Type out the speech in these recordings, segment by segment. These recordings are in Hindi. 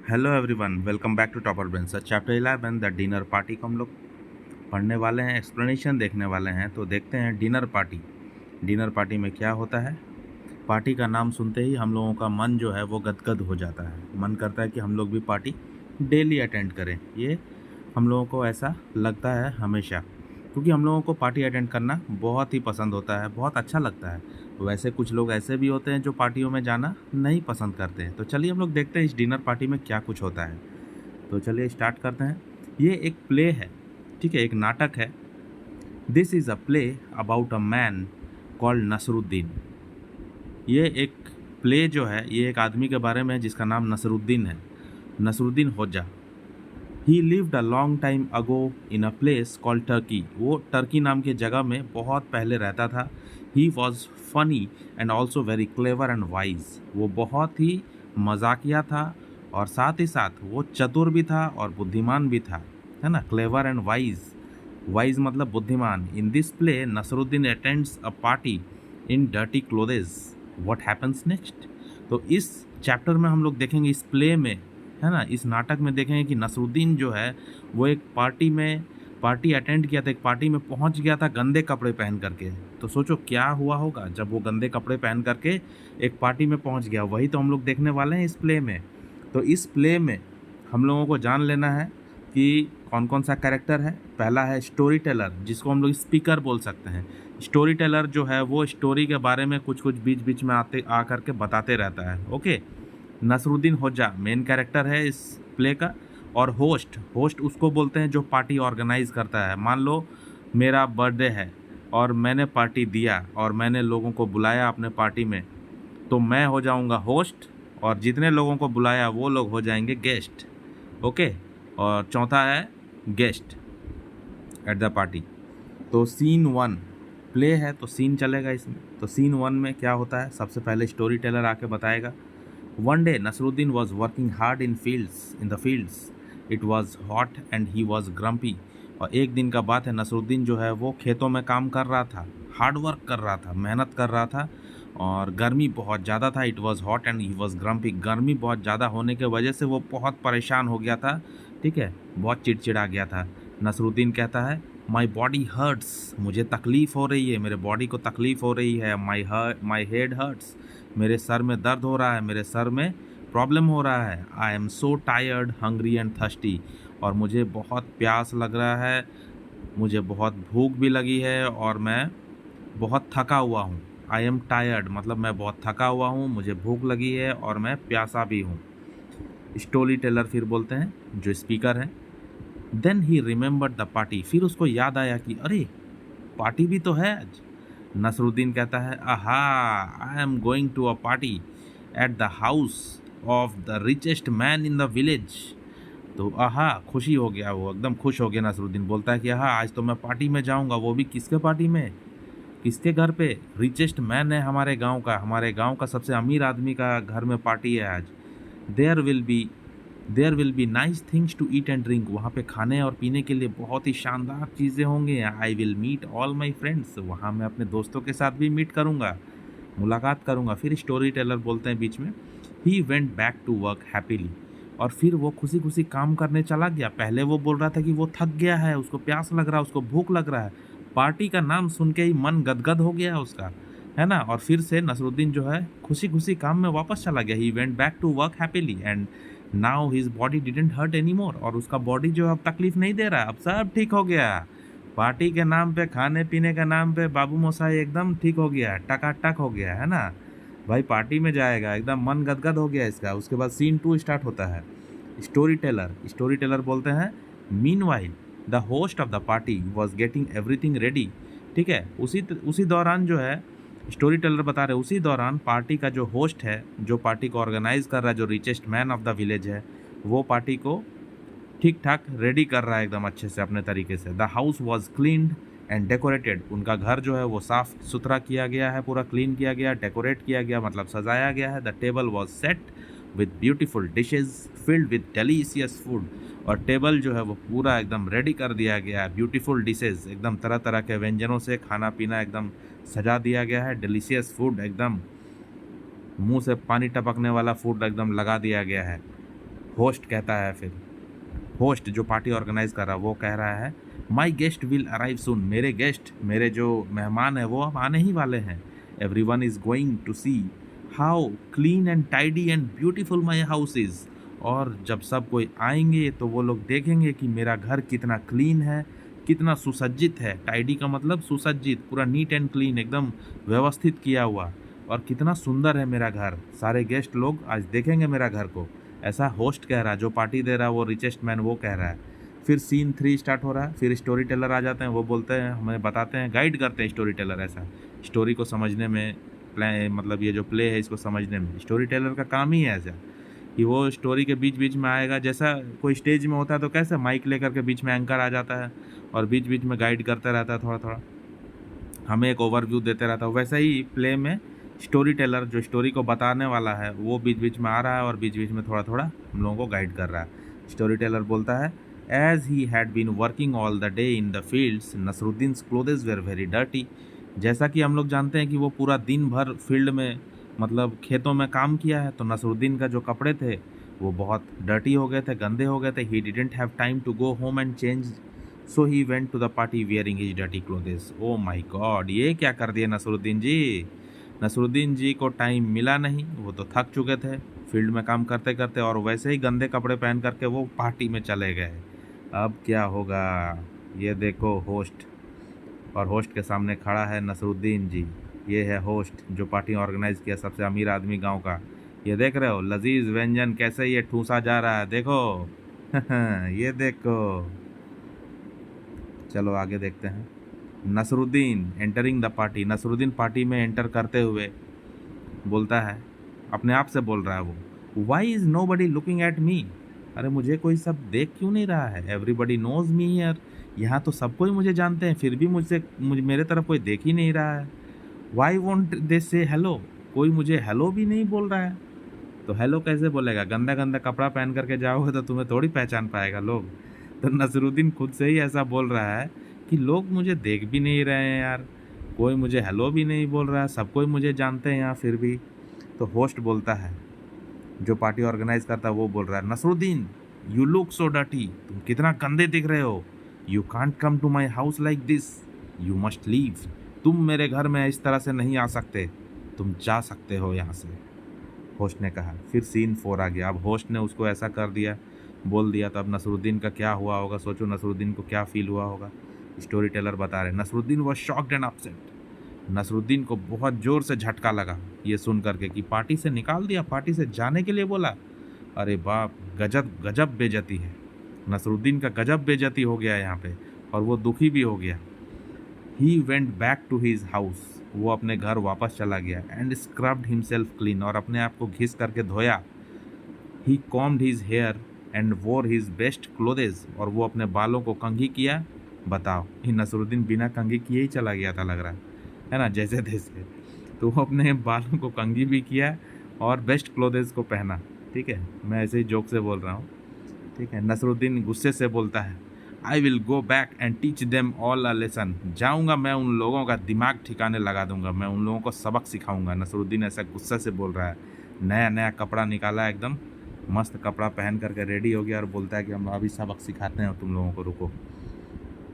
Hello everyone, welcome back to topper brain. Sir chapter 11 the dinner party को हम लोग पढ़ने वाले हैं, एक्सप्लेनेशन देखने वाले हैं। तो देखते हैं डिनर पार्टी। डिनर पार्टी में क्या होता है। पार्टी का नाम सुनते ही हम लोगों का मन जो है वो गदगद हो जाता है। मन करता है कि हम लोग भी पार्टी डेली अटेंड करें। ये हम लोगों को ऐसा लगता है हमेशा, क्योंकि हम लोगों को पार्टी अटेंड करना बहुत ही पसंद होता है, बहुत अच्छा लगता है। वैसे कुछ लोग ऐसे भी होते हैं जो पार्टियों में जाना नहीं पसंद करते हैं। तो चलिए हम लोग देखते हैं इस डिनर पार्टी में क्या कुछ होता है। तो चलिए स्टार्ट करते हैं। ये एक प्ले है, ठीक है, एक नाटक है। This is a play about a man called Nasruddin. ये एक प्ले जो है ये एक आदमी के बारे में है जिसका नाम नसरुद्दीन है, नसरुद्दीन होजा। ही lived a long time ago in a place called Turkey. वो टर्की नाम की जगह में बहुत पहले रहता था। He was funny and also very clever and wise. वो बहुत ही मजाकिया था और साथ ही साथ वो चतुर भी था और बुद्धिमान भी था, है ना। क्लेवर एंड वाइज, वाइज मतलब बुद्धिमान। In this play Nasruddin attends a party in dirty clothes. What happens next. तो इस चैप्टर में हम लोग देखेंगे, इस प्ले में, है ना, इस नाटक में देखेंगे कि नसरुद्दीन जो है वो एक पार्टी अटेंड किया था, एक पार्टी में पहुंच गया था गंदे कपड़े पहन करके। तो सोचो क्या हुआ होगा जब वो गंदे कपड़े पहन करके एक पार्टी में पहुंच गया। वही तो हम लोग देखने वाले हैं इस प्ले में। तो इस प्ले में हम लोगों को जान लेना है कि कौन कौन सा कैरेक्टर है। पहला है स्टोरी टेलर, जिसको हम लोग स्पीकर बोल सकते हैं। स्टोरी टेलर जो है वो स्टोरी के बारे में कुछ कुछ बीच बीच में आ करके बताते रहता है। ओके। नसरुद्दीन होजा मेन कैरेक्टर है इस प्ले का। और होस्ट, होस्ट उसको बोलते हैं जो पार्टी ऑर्गेनाइज करता है। मान लो मेरा बर्थडे है और मैंने पार्टी दिया और मैंने लोगों को बुलाया अपने पार्टी में, तो मैं हो जाऊंगा होस्ट और जितने लोगों को बुलाया वो लोग हो जाएंगे गेस्ट। ओके। और चौथा है गेस्ट एट द पार्टी। तो सीन 1 प्ले है तो सीन चलेगा इसमें। तो सीन 1 में क्या होता है, सबसे पहले स्टोरी टेलर आके बताएगा। One day Nasruddin was working hard in the fields. It was hot and he was grumpy. और एक दिन का बात है, नसरुद्दीन जो है वो खेतों में काम कर रहा था, हार्ड वर्क कर रहा था, मेहनत कर रहा था और गर्मी बहुत ज़्यादा था। It was hot and he was grumpy. गर्मी बहुत ज़्यादा होने के वजह से वो बहुत परेशान हो गया था, ठीक है, बहुत चिड़चिड़ा गया था। नसरुद्दीन कहता है माई बॉडी हर्ट्स, मुझे तकलीफ़ हो रही है, मेरे बॉडी को तकलीफ़ हो रही है। माई हेड हर्ट्स, मेरे सर में दर्द हो रहा है, मेरे सर में प्रॉब्लम हो रहा है। I am so tired, hungry and thirsty, और मुझे बहुत प्यास लग रहा है, मुझे बहुत भूख भी लगी है और मैं बहुत थका हुआ हूँ। आई एम टायर्ड मतलब मैं बहुत थका हुआ हूँ, मुझे भूख लगी है और मैं प्यासा भी हूँ। स्टोरी टेलर फिर बोलते हैं, जो स्पीकर हैं, then he remembered the party. फिर उसको याद आया कि अरे पार्टी भी तो है आज। नसरुद्दीन कहता है aha, I am going to a party at the house of the richest man in the village. तो आहा, खुशी हो गया, वो एकदम खुश हो गया। नसरुद्दीन बोलता है कि आहा, आज तो मैं पार्टी में जाऊंगा। वो भी किसके पार्टी में, किसके घर पे? रिचेस्ट मैन है हमारे गांव का, हमारे गांव का सबसे अमीर आदमी का घर में पार्टी है आज। There will be there will be nice things to eat and drink. वहाँ पे खाने और पीने के लिए बहुत ही शानदार चीज़ें होंगे। I will meet all my friends, वहाँ मैं अपने दोस्तों के साथ भी मीट करूँगा, मुलाकात करूँगा। फिर स्टोरी टेलर बोलते हैं बीच में, he went back to work happily. और फिर वो खुशी खुशी काम करने चला गया। पहले वो बोल रहा था कि वो थक गया है, उसको प्यास लग रहा है, उसको भूख लग रहा है। पार्टी का नाम सुन के ही मन गदगद हो गया उसका, है ना। और फिर से नसरुद्दीन जो है खुशी खुशी काम में वापस चला गया। He went back to work happily and now his body didn't hurt any more. और उसका बॉडी जो अब तकलीफ नहीं दे रहा, अब सब ठीक हो गया। पार्टी के नाम पे, खाने पीने के नाम पे बाबू मोसाई एकदम ठीक हो गया, टकाटक हो गया, है ना। भाई पार्टी में जाएगा, एकदम मन गदगद हो गया इसका। उसके बाद सीन 2 स्टार्ट होता है। स्टोरी टेलर बोलते हैं, meanwhile the host of the party was getting everything ready. ठीक है, उसी दौरान जो है स्टोरी टेलर बता रहे, उसी दौरान पार्टी का जो होस्ट है, जो पार्टी को ऑर्गेनाइज कर रहा है, जो richest man of the village है, वो पार्टी को ठीक ठाक रेडी कर रहा है एकदम अच्छे से अपने तरीके से। The house was cleaned and decorated. उनका घर जो है वो साफ़ सुथरा किया गया है, पूरा क्लीन किया गया, डेकोरेट किया गया मतलब सजाया गया है। The table was set with beautiful dishes filled with delicious food. और टेबल जो है वो पूरा एकदम रेडी कर दिया गया है, ब्यूटीफुल डिशेज, एकदम तरह तरह के व्यंजनों से खाना पीना एकदम सजा दिया गया है। डिलीशियस फूड, एकदम मुंह से पानी टपकने वाला फूड एकदम लगा दिया गया है। होस्ट कहता है फिर, होस्ट जो पार्टी ऑर्गेनाइज कर रहा है वो कह रहा है, माई गेस्ट विल अराइव सून, मेरे गेस्ट, मेरे जो मेहमान हैं वो अब आने ही वाले हैं। Everyone is going to see how clean and tidy and beautiful my house is. और जब सब कोई आएंगे तो वो लोग देखेंगे कि मेरा घर कितना क्लीन है, कितना सुसज्जित है। टाइडी का मतलब सुसज्जित, पूरा नीट एंड क्लीन, एकदम व्यवस्थित किया हुआ, और कितना सुंदर है मेरा घर। सारे गेस्ट लोग आज देखेंगे मेरा घर को। ऐसा होस्ट कह रहा है, जो पार्टी दे रहा है वो रिचेस्ट मैन वो कह रहा है। फिर सीन 3 स्टार्ट हो रहा है। फिर स्टोरी टेलर आ जाते हैं, वो बोलते हैं, हमें बताते हैं, गाइड करते हैं स्टोरी टेलर। ऐसा स्टोरी को समझने में, मतलब ये जो प्ले है इसको समझने में स्टोरी टेलर का काम ही है ऐसा कि वो स्टोरी के बीच बीच में आएगा। जैसा कोई स्टेज में होता है तो कैसे माइक लेकर के बीच में एंकर आ जाता है और बीच बीच में गाइड करता रहता है, थोड़ा थोड़ा हमें एक ओवरव्यू देते रहता है। वैसा ही प्ले में स्टोरी टेलर जो स्टोरी को बताने वाला है वो बीच बीच में आ रहा है और बीच बीच में थोड़ा थोड़ा हम लोगों को गाइड कर रहा है। स्टोरी टेलर बोलता है, as he had been working all the day in the fields, Nasruddin's clothes were very dirty. जैसा कि हम लोग जानते हैं कि वो पूरा दिन भर फील्ड में, मतलब खेतों में काम किया है, तो नसरुद्दीन का जो कपड़े थे वो बहुत डर्टी हो गए थे, गंदे हो गए थे। He didn't have time to go home and change, so he went to the party wearing his dirty clothes. Oh my god, ये क्या कर दिया नसरुद्दीन जी। नसरुद्दीन जी को टाइम मिला नहीं, वो तो थक चुके थे फील्ड में काम करते करते, और वैसे ही गंदे कपड़े पहन करके वो पार्टी में चले गए। अब क्या होगा, ये देखो होस्ट, और होस्ट के सामने खड़ा है नसरुद्दीन जी। ये है होस्ट जो पार्टी ऑर्गेनाइज किया, सबसे अमीर आदमी गांव का। ये देख रहे हो लजीज व्यंजन कैसे ये ठूसा जा रहा है, देखो ये देखो। चलो आगे देखते हैं। Nasruddin entering the party, Nasruddin party में एंटर करते हुए बोलता है, अपने आप से बोल रहा है वो, why is nobody looking at me, अरे मुझे कोई सब देख क्यों नहीं रहा है। एवरीबडी नोज मी हियर, यहाँ तो सब कोई मुझे जानते हैं, फिर भी मुझे मेरे तरफ कोई देख ही नहीं रहा है। वाई वोंट दे से हेलो, कोई मुझे हेलो भी नहीं बोल रहा है। तो हेलो कैसे बोलेगा, गंदा गंदा कपड़ा पहन करके जाओगे तो तुम्हें थोड़ी पहचान पाएगा लोग। तो नसरुद्दीन खुद से ही ऐसा बोल रहा है कि लोग मुझे देख भी नहीं रहे हैं यार, कोई मुझे हेलो भी नहीं बोल रहा है, सब कोई मुझे जानते हैं यहाँ फिर भी। तो होस्ट बोलता है, जो पार्टी ऑर्गेनाइज करता है वो बोल रहा है, Nasruddin you look so dirty, तुम कितना गंदे दिख रहे हो। You can't come to my house like this, you must leave, तुम मेरे घर में इस तरह से नहीं आ सकते, तुम जा सकते हो यहाँ से, होस्ट ने कहा। फिर सीन 4 आ गया। अब होस्ट ने उसको ऐसा कर दिया, बोल दिया, तो अब नसरुद्दीन का क्या हुआ होगा, सोचो नसरुद्दीन को क्या फील हुआ होगा। स्टोरी टेलर बता रहे, Nasruddin was shocked and upset, Nasruddin को बहुत ज़ोर से झटका लगा ये सुन करके कि पार्टी से निकाल दिया, पार्टी से जाने के लिए बोला। अरे बाप, गजब गजब बेइज्जती है, नसरुद्दीन का गजब बेइज्जती हो गया यहाँ पे, और वो दुखी भी हो गया। He went back to his house, वो अपने घर वापस चला गया। एंड स्क्रब्ड हिमसेल्फ क्लीन, और अपने आप को घिस करके धोया। ही कॉम्ड हिज हेयर एंड वोर हिज बेस्ट क्लोथेस, और वो अपने बालों को कंघी किया। बताओ, ये नसरुद्दीन बिना कंघी किए ही चला गया था लग रहा है ना, जैसे तैसे। तो वो अपने बालों को कंघी भी किया और बेस्ट क्लोथेस को पहना। ठीक है, मैं ऐसे ही जोक से बोल रहा हूँ। ठीक है, नसरुद्दीन गुस्से से बोलता है, I will go back and teach them all a lesson, जाऊँगा मैं उन लोगों का दिमाग ठिकाने लगा दूंगा, मैं उन लोगों को सबक सिखाऊंगा। नसरुद्दीन ऐसा गुस्से से बोल रहा है। नया नया कपड़ा निकाला, एकदम मस्त कपड़ा पहन करके रेडी हो गया, और बोलता है कि हम अभी सबक सिखाते हैं तुम लोगों को, रुको।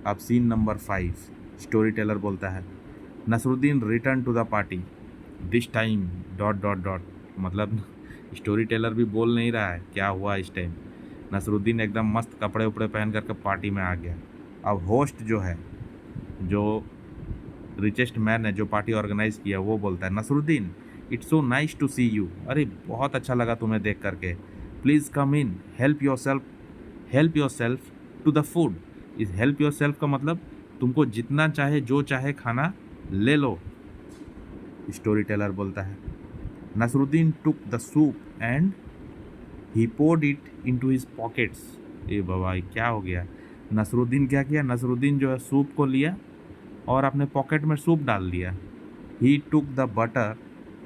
अब सीन नंबर 5, स्टोरी टेलर बोलता है, Nasruddin return to the party this time dot dot dot, मतलब स्टोरी टेलर भी बोल नहीं रहा है क्या हुआ इस टाइम। नसरुद्दीन एकदम मस्त कपड़े उपड़े पहन करके पार्टी में आ गया। अब होस्ट जो है, जो रिचेस्ट मैन है, जो पार्टी ऑर्गेनाइज किया, वो बोलता है, Nasruddin it's so nice to see you, अरे बहुत अच्छा लगा तुम्हें देख करके, please come in, help yourself to the food. इस हेल्प योर सेल्फ का मतलब तुमको जितना चाहे जो चाहे खाना ले लो। स्टोरी टेलर बोलता है, Nasruddin took the soup and he poured it into his pockets. ए बाबा, क्या हो गया। नसरुद्दीन क्या किया, नसरुद्दीन जो है सूप को लिया और अपने पॉकेट में सूप डाल दिया। He took the butter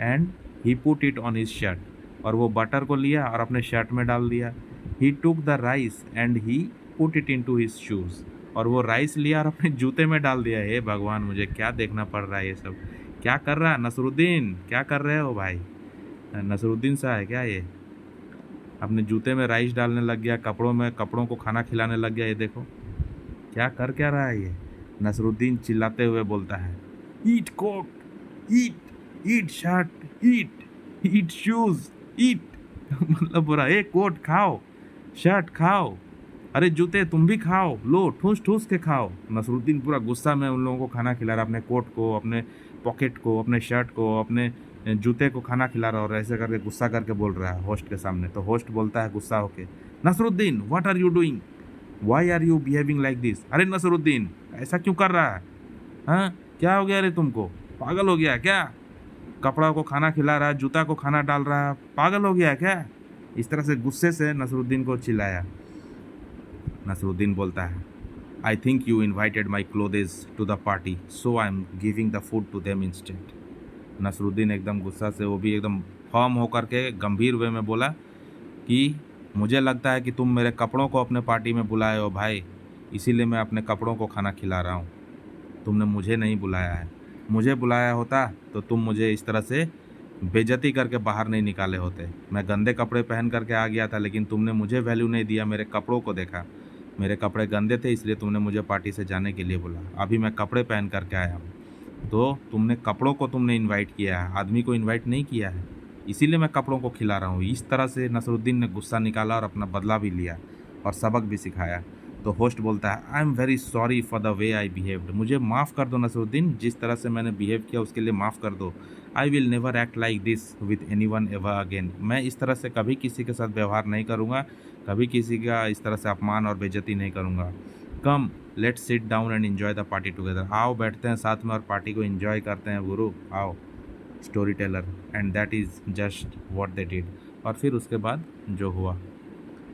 and he put it on his shirt, और वो बटर को लिया और अपने शर्ट में डाल दिया। He took the rice and he put it into his shoes, और वो राइस लिया और अपने जूते में डाल दिया। हे भगवान, मुझे क्या देखना पड़ रहा है ये सब, क्या कर रहा है नसरुद्दीन, क्या कर रहे हो भाई, नसरुद्दीन सा है क्या ये। अपने जूते में राइस डालने लग गया, कपड़ों को खाना खिलाने लग गया। ये देखो क्या कर क्या रहा है ये। नसरुद्दीन चिल्लाते हुए बोलता है, ईट कोट, ईट शर्ट, ईट शूज, ईट। मतलब बोला, ए कोट खाओ, शर्ट खाओ, अरे जूते तुम भी खाओ, लो ठूस ठूस के खाओ। नसरुद्दीन पूरा गुस्सा में उन लोगों को खाना खिला रहा, अपने कोट को, अपने पॉकेट को, अपने शर्ट को, अपने जूते को खाना खिला रहा, और ऐसे करके गुस्सा करके बोल रहा है होस्ट के सामने। तो होस्ट बोलता है गुस्सा होके, Nasruddin what are you doing, why are you behaving like this. अरे नसरुद्दीन ऐसा क्यों कर रहा है, हाँ क्या हो गया रे तुमको, पागल हो गया है क्या, कपड़ा को खाना खिला रहा है, जूता को खाना डाल रहा है, पागल हो गया है क्या। इस तरह से गुस्से से नसरुद्दीन को चिल्लाया। नसरुद्दीन बोलता है, I think you invited my clothes to the party, so I am giving the food to them instant. Nasruddin एकदम गुस्सा से, वो भी एकदम फर्म होकर के गंभीर वे में बोला कि मुझे लगता है कि तुम मेरे कपड़ों को अपने पार्टी में बुलाए हो भाई, इसीलिए मैं अपने कपड़ों को खाना खिला रहा हूँ। तुमने मुझे नहीं बुलाया है, मुझे बुलाया होता तो तुम मुझे इस तरह से बेइज्जती करके बाहर नहीं निकाले होते। मैं गंदे कपड़े पहन करके आ गया था, लेकिन तुमने मुझे वैल्यू नहीं दिया, मेरे कपड़ों को देखा, मेरे कपड़े गंदे थे इसलिए तुमने मुझे पार्टी से जाने के लिए बोला। अभी मैं कपड़े पहन करके आया हूँ, तो तुमने कपड़ों को तुमने इनवाइट किया है, आदमी को इनवाइट नहीं किया है, इसीलिए मैं कपड़ों को खिला रहा हूँ। इस तरह से नसरुद्दीन ने गुस्सा निकाला और अपना बदला भी लिया और सबक भी सिखाया। तो होस्ट बोलता है, I am very sorry for the way I behaved, मुझे माफ़ कर दो नसरुद्दीन, जिस तरह से मैंने बिहेव किया उसके लिए माफ़ कर दो। I will never act like this with any one ever again, मैं इस तरह से कभी किसी के साथ व्यवहार नहीं करूँगा, कभी किसी का इस तरह से अपमान और बेइज्जती नहीं करूँगा। Come let's sit down and enjoy the party together, आओ बैठते हैं साथ में और पार्टी को एंजॉय करते हैं गुरु, आओ story teller. And that is just what they did. और फिर उसके बाद जो हुआ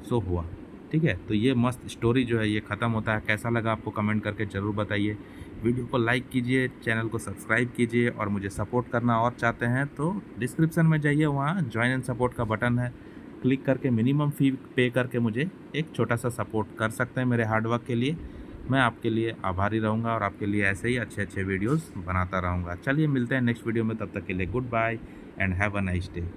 सो हुआ। ठीक है, तो ये मस्त स्टोरी जो है ये ख़त्म होता है। कैसा लगा आपको कमेंट करके ज़रूर बताइए। वीडियो को लाइक कीजिए, चैनल को सब्सक्राइब कीजिए, और मुझे सपोर्ट करना और चाहते हैं तो डिस्क्रिप्शन में जाइए, वहाँ ज्वाइन एंड सपोर्ट का बटन है, क्लिक करके मिनिमम फ़ी पे करके मुझे एक छोटा सा सपोर्ट कर सकते हैं मेरे हार्डवर्क के लिए। मैं आपके लिए आभारी रहूँगा और आपके लिए ऐसे ही अच्छे अच्छे वीडियोज़ बनाता रहूँगा। चलिए मिलते हैं नेक्स्ट वीडियो में, तब तक के लिए goodbye and have a nice day.